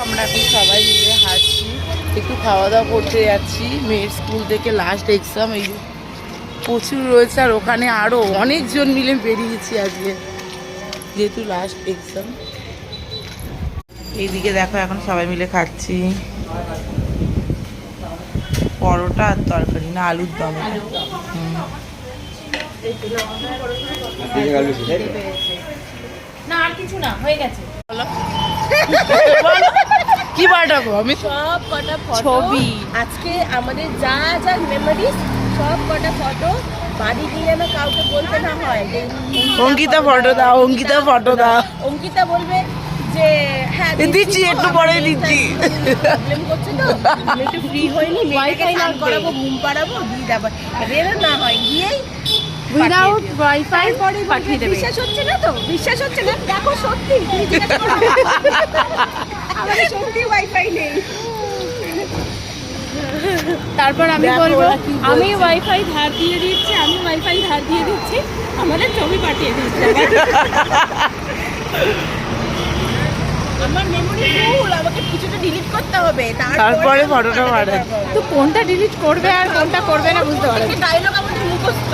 আমরা এখন সবাই মিলে হাঁটছি, একটু খাওয়া দাওয়া করতে যাচ্ছি। মেয়ের স্কুল থেকে লাস্ট এক্সাম, এই যে প্রচুর রয়েছে, আর ওখানে আরও অনেকজন মিলে বেরিয়েছি আজকে, যেহেতু লাস্ট এক্সাম। এইদিকে দেখো এখন সবাই মিলে খাচ্ছি পরোটা আর তরকারি, না আলুর দম। না আর কিছু না, হয়ে গেছে। কি পাঠাবো আমি? সব কটা ছবি। আজকে আমাদের যা যা মেমোরিজ, সব কটা ফটো বাড়ি গিয়ে যেন কাউকে বলতে না হয় যে অঙ্কিতা ফটো দাও, অঙ্কিতা ফটো দাও। অঙ্কিতা বলবে যে হ্যাঁ দিচ্ছি, একটু পরে দিচ্ছি। প্রবলেম করছে তো, আমি একটু ফ্রি হইনি, মেয়েকে স্নান করাবো, ঘুম পাড়াবো, দিয়ে যাবো। এর না হয় গিয়েই উইদাউট ওয়াইফাই পরে পাঠিয়ে দেবে। বিশ্বাস হচ্ছে না তো, বিশ্বাস হচ্ছে না, দেখো সত্যি তুমি জিজ্ঞাসা করো। আমাদের সত্যি ওয়াইফাই নেই। তারপর আমি বলবো আমি ওয়াইফাই ধার দিয়ে দিচ্ছি, আমি ওয়াইফাই ধার দিয়ে দিচ্ছি, আমাদের ছবি পাঠিয়ে দিচ্ছি। আমার মেমোরি ফুল, আমাকে কিছুটা ডিলিট করতে হবে, তারপরে ফটোটা পাঠাবো। তো কোনটা ডিলিট করবে আর কোনটা করবে না বুঝতে পারছি। ডায়লগ আমাদের মুখস্থ।